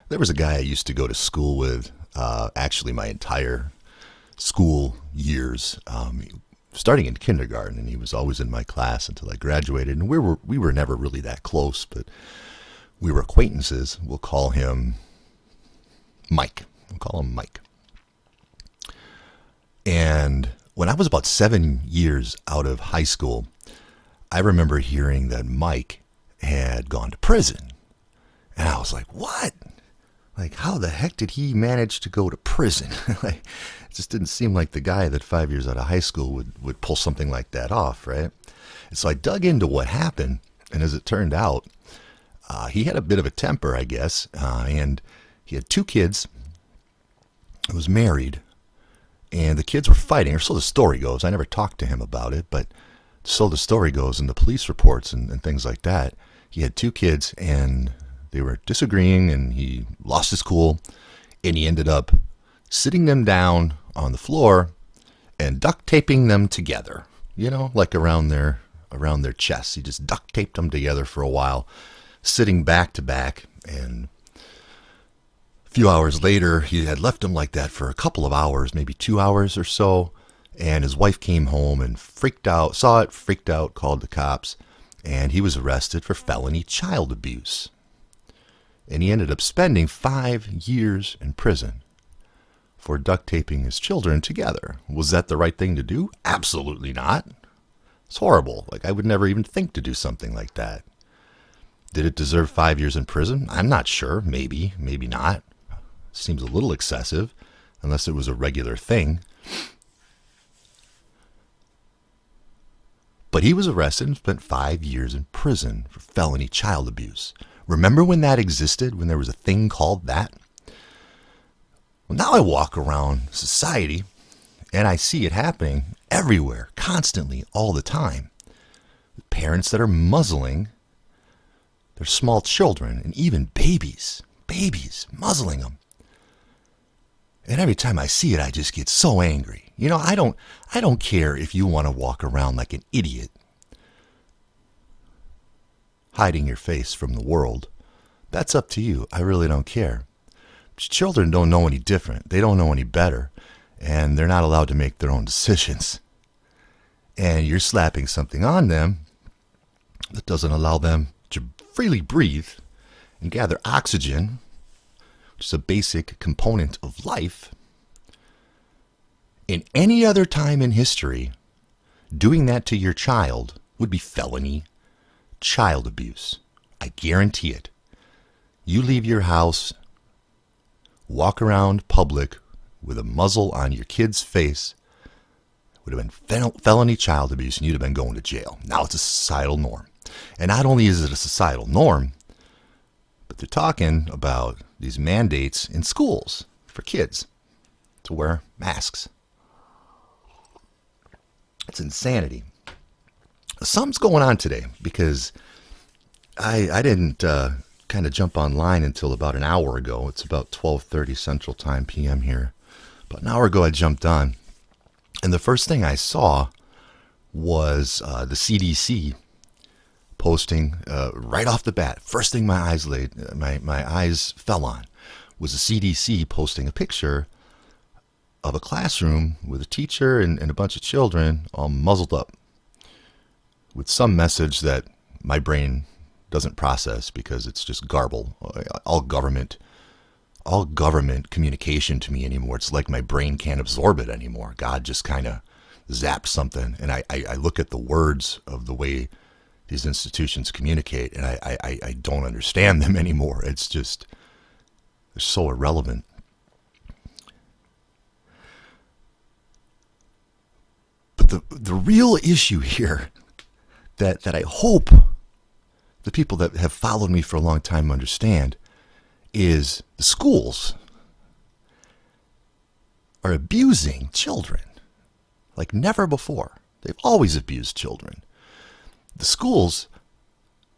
There was a guy I used to go to school with, actually my entire school years, starting in kindergarten, and he was always in my class until I graduated. And we were never really that close, but we were acquaintances. We'll call him Mike. We'll call him Mike. And when I was about 7 years out of high school, I remember hearing that Mike had gone to prison. And I was like, what? Like, how the heck did he manage to go to prison? Like, it just didn't seem like the guy that 5 years out of high school would pull something like that off, right? And so I dug into what happened, and as it turned out, he had a bit of a temper, I guess, and he had 2 kids. He was married, and the kids were fighting, or so the story goes. I never talked to him about it, but so the story goes in the police reports and things like that. He had 2 kids, and they were disagreeing, and he lost his cool, and he ended up sitting them down on the floor and duct taping them together, like around their chests. He just duct taped them together for a while, sitting back to back, and a few hours later, he had left them like that for a couple of hours, maybe 2 hours or so, and his wife came home and freaked out, saw it, freaked out, called the cops, and he was arrested for felony child abuse. And he ended up spending 5 years in prison for duct taping his children together. Was that the right thing to do? Absolutely not. It's horrible. Like, I would never even think to do something like that. Did it deserve 5 years in prison? I'm not sure. Maybe, maybe not. Seems a little excessive, unless it was a regular thing. But he was arrested and spent 5 years in prison for felony child abuse. Remember when that existed, when there was a thing called that? Well, now I walk around society and I see it happening everywhere, constantly, all the time. Parents that are muzzling their small children and even babies, muzzling them. And every time I see it, I just get so angry. I don't care if you want to walk around like an idiot, hiding your face from the world. That's up to you. I really don't care. Children don't know any different. They don't know any better. And they're not allowed to make their own decisions. And you're slapping something on them that doesn't allow them to freely breathe and gather oxygen, which is a basic component of life. In any other time in history, doing that to your child would be felony child abuse. I guarantee it. You leave your house, walk around public with a muzzle on your kid's face, would have been felony child abuse, and you'd have been going to jail. Now it's a societal norm. And not only is it a societal norm, but they're talking about these mandates in schools for kids to wear masks. It's insanity. Something's going on today, because I didn't kind of jump online until about an hour ago. It's about 12:30 Central Time PM here. About an hour ago I jumped on, and the first thing I saw was the CDC posting right off the bat. First thing my eyes fell on was the CDC posting a picture of a classroom with a teacher and a bunch of children all muzzled up with some message that my brain doesn't process because it's just garble. All government communication to me anymore, it's like my brain can't absorb it anymore. God just kind of zapped something, and I look at the words of the way these institutions communicate, and I don't understand them anymore. It's just, they're so irrelevant. But the real issue here that I hope the people that have followed me for a long time understand is the schools are abusing children like never before. They've always abused children. The schools,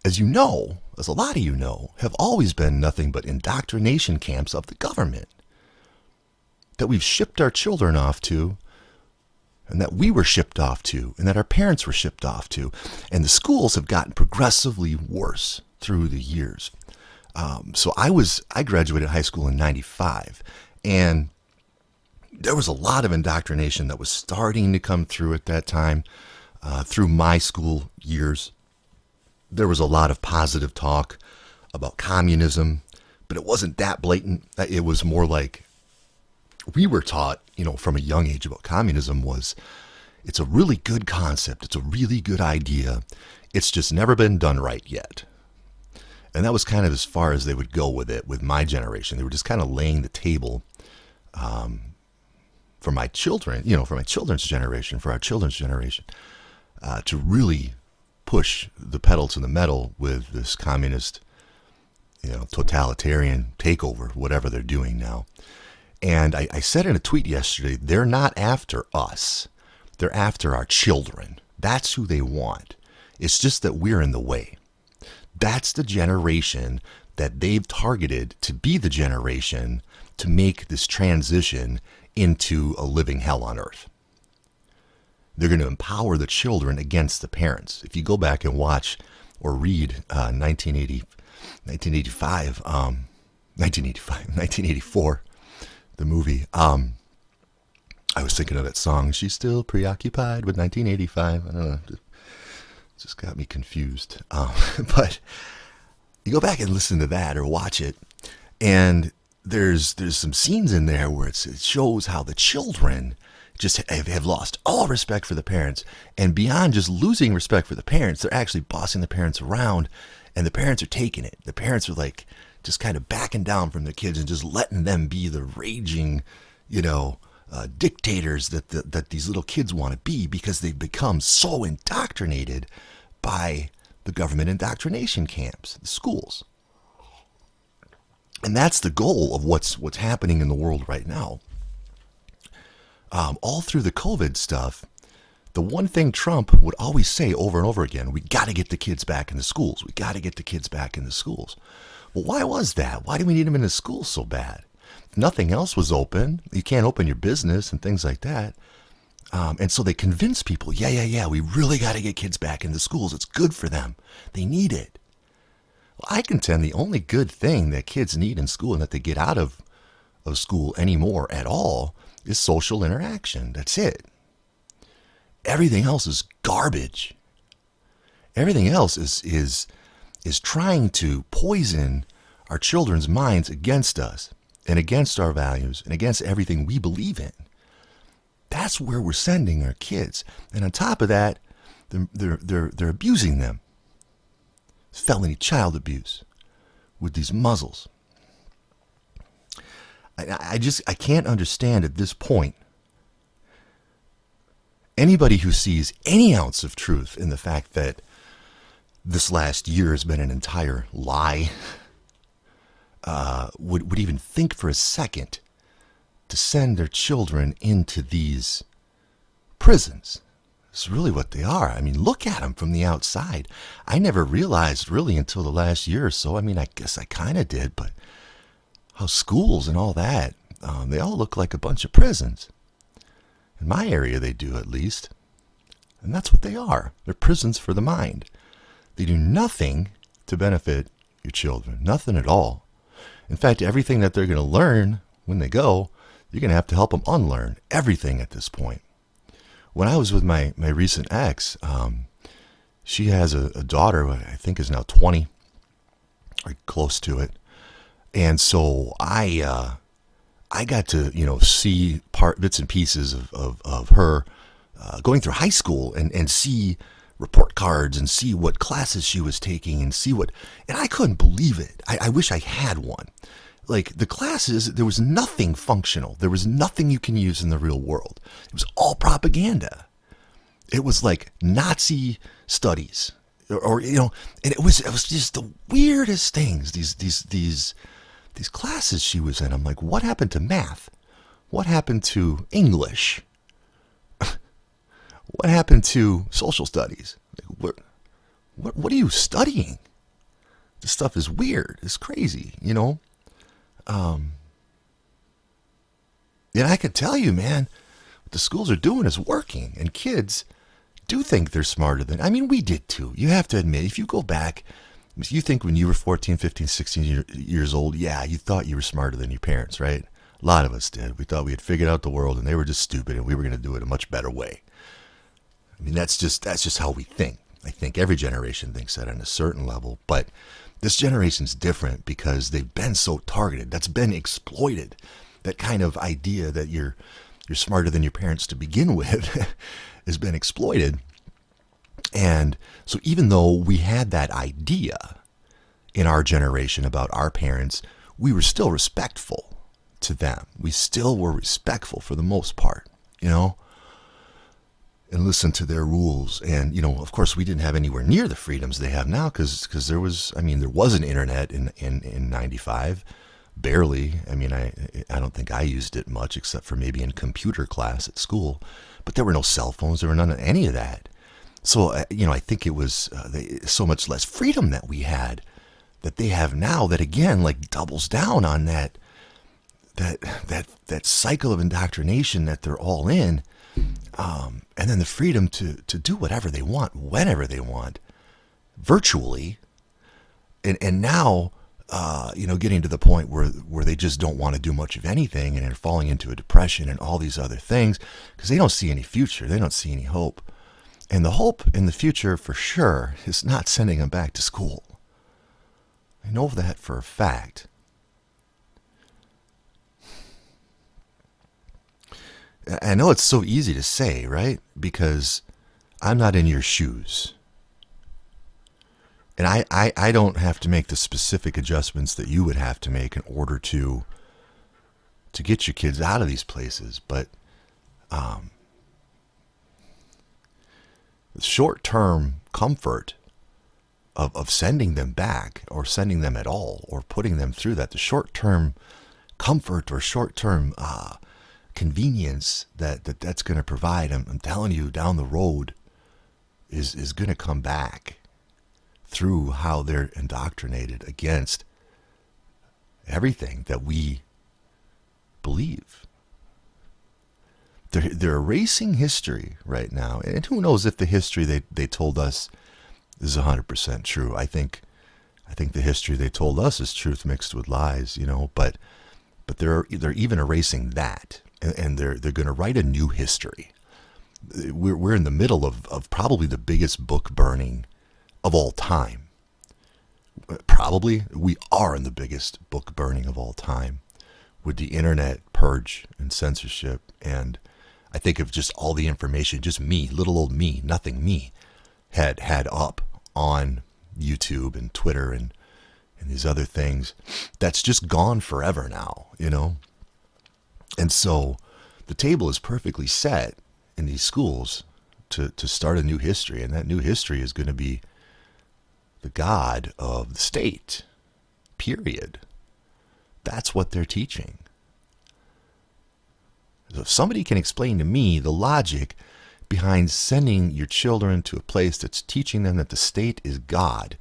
as you know, as a lot of you know, have always been nothing but indoctrination camps of the government that we've shipped our children off to, and that we were shipped off to, and that our parents were shipped off to. And the schools have gotten progressively worse through the years. So I graduated high school in 95, and there was a lot of indoctrination that was starting to come through at that time. Through my school years, there was a lot of positive talk about communism, but it wasn't that blatant. It was more like we were taught, from a young age about communism was it's a really good concept. It's a really good idea. It's just never been done right yet. And that was kind of as far as they would go with it with my generation. They were just kind of laying the table for my children, for my children's generation, for our children's generation, to really push the pedal to the metal with this communist, totalitarian takeover, whatever they're doing now. And I said in a tweet yesterday, they're not after us. They're after our children. That's who they want. It's just that we're in the way. That's the generation that they've targeted to be the generation to make this transition into a living hell on earth. They're going to empower the children against the parents. If you go back and watch or read 1984, the movie, I was thinking of that song, She's Still Preoccupied with 1985. I don't know. It just got me confused. But you go back and listen to that or watch it, and there's some scenes in there where it shows how the children just have lost all respect for the parents. And beyond just losing respect for the parents, they're actually bossing the parents around, and the parents are taking it. The parents are like just kind of backing down from the kids and just letting them be the raging, dictators that these little kids want to be, because they've become so indoctrinated by the government indoctrination camps, the schools. And that's the goal of what's happening in the world right now. All through the COVID stuff, the one thing Trump would always say over and over again, we got to get the kids back in the schools. We got to get the kids back in the schools. Well, why was that? Why do we need them in the schools so bad? Nothing else was open. You can't open your business and things like that. And so they convince people, yeah, we really got to get kids back in the schools. It's good for them. They need it. Well, I contend the only good thing that kids need in school and that they get out of school anymore at all is social interaction. That's it. Everything else is garbage. Everything else is trying to poison our children's minds against us and against our values and against everything we believe in. That's where we're sending our kids. And on top of that, they're abusing them. Felony child abuse with these muzzles. I can't understand at this point anybody who sees any ounce of truth in the fact that this last year has been an entire lie, would even think for a second to send their children into these prisons. It's really what they are. I mean, look at them from the outside. I never realized really until the last year or so. I mean, I guess I kind of did, but how schools and all that, they all look like a bunch of prisons. In my area, they do at least. And that's what they are. They're prisons for the mind. They do nothing to benefit your children. Nothing at all. In fact, everything that they're going to learn when they go, you're going to have to help them unlearn everything at this point. When I was with my recent ex, she has a daughter who I think is now 20, or close to it. And so I got to, see bits and pieces of her going through high school and see report cards and see what classes she was taking and and I couldn't believe it. I wish I had one. Like the classes, there was nothing functional. There was nothing you can use in the real world. It was all propaganda. It was like Nazi studies, or and it was just the weirdest things. These classes she was in. I'm like, what happened to math? What happened to English? What happened to social studies? Like, what are you studying? This stuff is weird. It's crazy, And I can tell you, man, what the schools are doing is working. And kids do think they're smarter than... I mean, we did too. You have to admit, if you go back You think when you were 14, 15, 16 years old, yeah, you thought you were smarter than your parents, right? A lot of us did. We thought we had figured out the world and they were just stupid and we were going to do it a much better way. I mean, that's just how we think. I think every generation thinks that on a certain level, but this generation's different because they've been so targeted. That's been exploited. That kind of idea that you're smarter than your parents to begin with has been exploited. And so even though we had that idea in our generation about our parents, we were still respectful to them. We still were respectful for the most part, and listen to their rules. And, of course, we didn't have anywhere near the freedoms they have now because there was an internet in 95. Barely. I don't think I used it much except for maybe in computer class at school. But there were no cell phones. There were none of any of that. So, I think it was so much less freedom that we had that they have now that, again, like doubles down on that cycle of indoctrination that they're all in. And then the freedom to do whatever they want, whenever they want, virtually. And now, getting to the point where they just don't want to do much of anything and they're falling into a depression and all these other things because they don't see any future. They don't see any hope. And the hope in the future, for sure, is not sending them back to school. I know that for a fact. I know it's so easy to say, right? Because I'm not in your shoes. And I don't have to make the specific adjustments that you would have to make in order to get your kids out of these places. But the short-term comfort of sending them back or sending them at all or putting them through that, the short-term comfort or short-term convenience that's going to provide, I'm telling you, down the road is going to come back through how they're indoctrinated against everything that we believe. They're erasing history right now, and who knows if the history they told us is 100% true. I think the history they told us is truth mixed with lies, but they're even erasing that, and they're going to write a new history. We're in the middle of probably the biggest book burning of all time. Probably we are in the biggest book burning of all time with the internet purge and censorship. And I think of just all the information, just me, little old me, nothing me, had up on YouTube and Twitter and these other things. That's just gone forever now, And so the table is perfectly set in these schools to start a new history. And that new history is going to be the God of the state, period. That's what they're teaching. So if somebody can explain to me the logic behind sending your children to a place that's teaching them that the state is God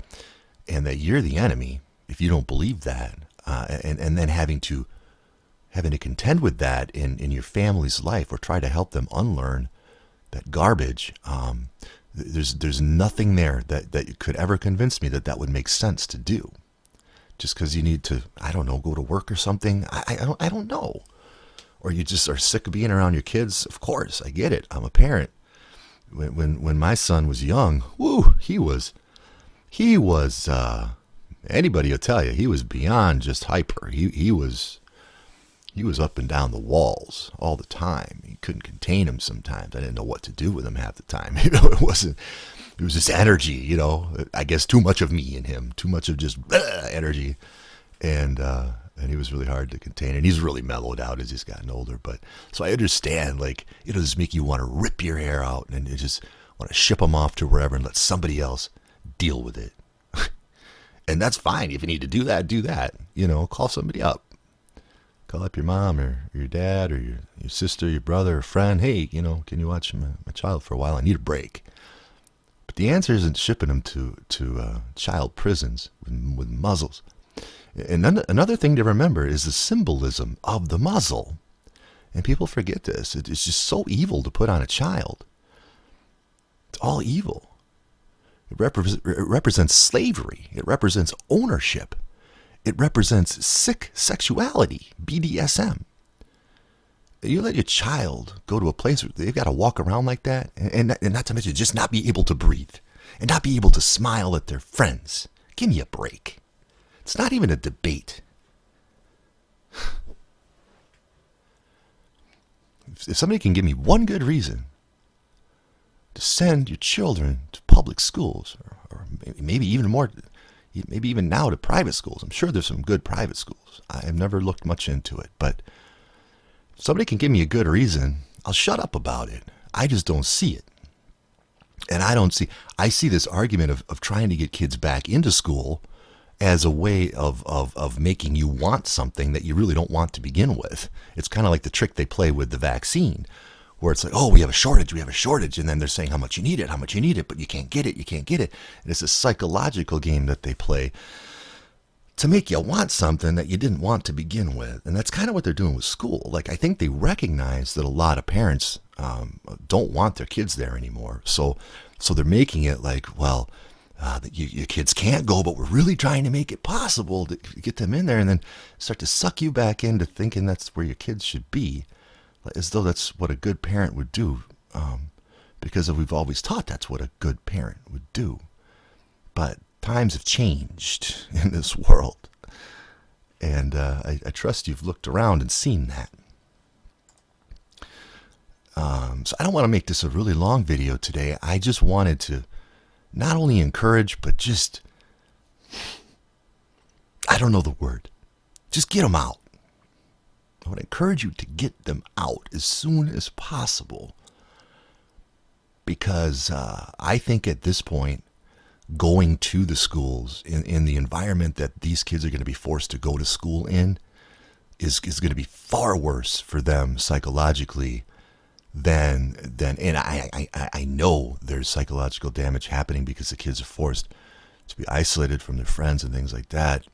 and that you're the enemy, if you don't believe that, and then having to contend with that in your family's life or try to help them unlearn that garbage, there's nothing there that could ever convince me that would make sense to do. Just because you need to, I don't know, go to work or something. I don't know. Or you just are sick of being around your kids. Of course, I get it. I'm a parent. When my son was young, he was anybody will tell you, he was beyond just hyper. He was up and down the walls all the time. You couldn't contain him sometimes. I didn't know what to do with him half the time. It was this energy, I guess too much of me in him, too much of just energy. And he was really hard to contain. And he's really mellowed out as he's gotten older. But so I understand, it'll just make you want to rip your hair out and you just want to ship him off to wherever and let somebody else deal with it. And that's fine. If you need to do that, call somebody up. Call up your mom or your dad or your sister, your brother, or friend. Hey, can you watch my child for a while? I need a break. But the answer isn't shipping them to child prisons with muzzles. And another thing to remember is the symbolism of the muzzle. And people forget this. It's just so evil to put on a child. It's all evil. It represents slavery. It represents ownership. It represents sick sexuality, BDSM. You let your child go to a place where they've got to walk around like that, and not to mention just not be able to breathe and not be able to smile at their friends. Give me a break. It's not even a debate. If somebody can give me one good reason to send your children to public schools, or maybe even more, maybe even now to private schools. I'm sure there's some good private schools. I've never looked much into it, but if somebody can give me a good reason, I'll shut up about it. I just don't see it. And I see this argument of trying to get kids back into school as a way of making you want something that you really don't want to begin with. It's kind of like the trick they play with the vaccine, where it's like, oh, we have a shortage, and then they're saying how much you need it, but you can't get it. And it's a psychological game that they play to make you want something that you didn't want to begin with. And that's kind of what they're doing with school. Like, I think they recognize that a lot of parents don't want their kids there anymore. So they're making it like, well, your kids can't go, but we're really trying to make it possible to get them in there, and then start to suck you back into thinking that's where your kids should be, as though that's what a good parent would do, because we've always taught that's what a good parent would do. But times have changed in this world, and I trust you've looked around and seen that. So I don't want to make this a really long video today. I just wanted to not only encourage, but just, I don't know the word, just get them out. I would encourage you to get them out as soon as possible, because I think at this point, going to the schools in the environment that these kids are going to be forced to go to school in is going to be far worse for them psychologically than and I know there's psychological damage happening because the kids are forced to be isolated from their friends and things like that.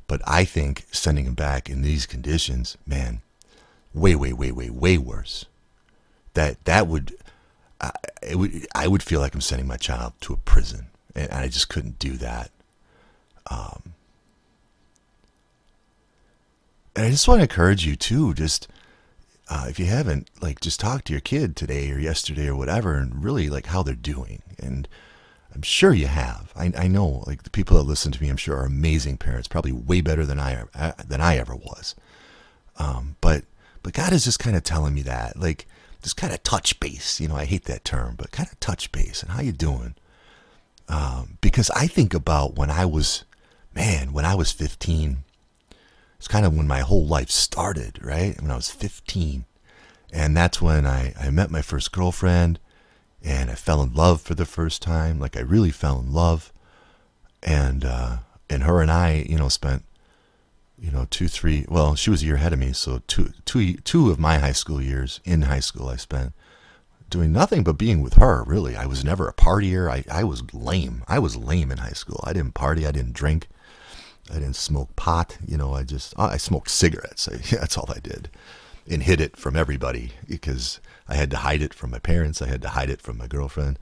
But I think sending them back in these conditions, man, way worse. That would I would feel like I'm sending my child to a prison, and I just couldn't do that. And I just want to encourage you too, just if you haven't, like, just talk to your kid today or yesterday or whatever, and really like how they're doing. And I'm sure you have. I know, like, the people that listen to me, I'm sure, are amazing parents, probably way better than I ever was. But God is just kind of telling me that, like, just kind of touch base. You know, I hate that term, but kind of touch base and how you doing. Because I think about when I was 15. It's kind of when my whole life started, right? When I was 15. And that's when I met my first girlfriend, and I fell in love for the first time. Like, I really fell in love. And her and I, spent, 2-3, well, she was a year ahead of me. So two of my high school years in high school, I spent doing nothing but being with her, really. I was never a partier. I was lame. I was lame in high school. I didn't party. I didn't drink. I didn't smoke pot, I smoked cigarettes. That's all I did, and hid it from everybody because I had to hide it from my parents. I had to hide it from my girlfriend.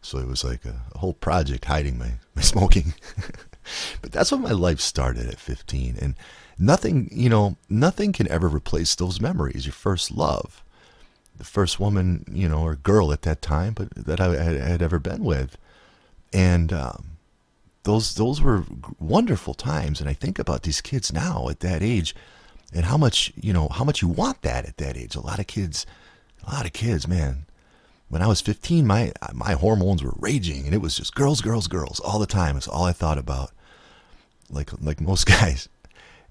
So it was like a whole project hiding my smoking. But that's when my life started at 15. And nothing can ever replace those memories. Your first love, the first woman, or girl at that time, but that I had ever been with. And, those were wonderful times. And I think about these kids now at that age, and how much you want that at that age. A lot of kids, man. When I was 15, my hormones were raging, and it was just girls all the time. It's all I thought about, like most guys.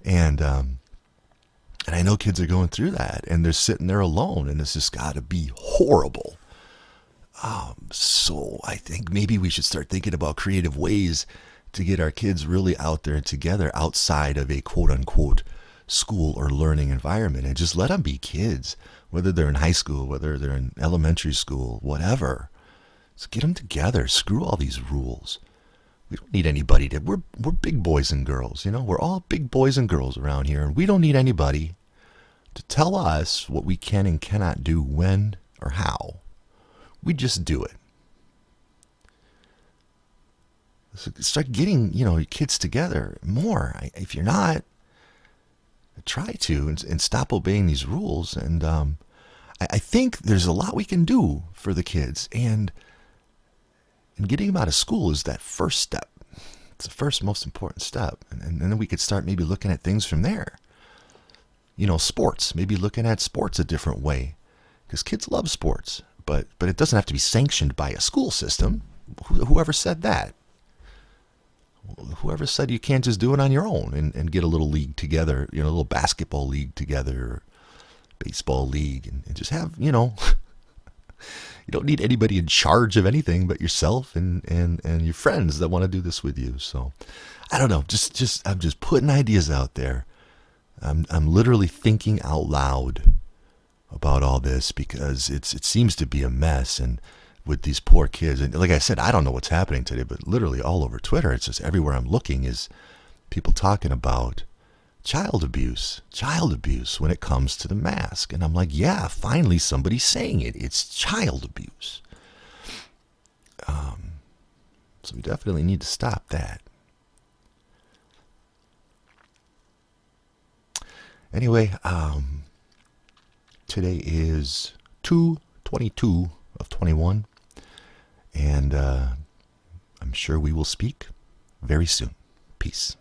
And I know kids are going through that, and they're sitting there alone, and it's just got to be horrible. So I think maybe we should start thinking about creative ways to get our kids really out there together outside of a quote-unquote school or learning environment, and just let them be kids, whether they're in high school, whether they're in elementary school, whatever. So get them together. Screw all these rules. We don't need anybody we're big boys and girls, we're all big boys and girls around here, and we don't need anybody to tell us what we can and cannot do, when or how. We just do it. So start getting, your kids together more. If you're not, try to and stop obeying these rules. And I think there's a lot we can do for the kids. And getting them out of school is that first step. It's the first most important step. And then we could start maybe looking at things from there. Sports. Maybe looking at sports a different way. Because kids love sports. But it doesn't have to be sanctioned by a school system. Whoever said that? Whoever said you can't just do it on your own and get a little league together, a little basketball league together, or baseball league, and just have, you don't need anybody in charge of anything but yourself and your friends that want to do this with you. So I don't know, I'm just putting ideas out there. I'm literally thinking out loud about all this because it seems to be a mess. And with these poor kids, and like I said, I don't know what's happening today, but literally all over Twitter, it's just everywhere I'm looking is people talking about child abuse when it comes to the mask. And I'm like, yeah, finally somebody's saying it. It's child abuse. So we definitely need to stop that. Anyway, today is 2/22 of 21. And I'm sure we will speak very soon. Peace.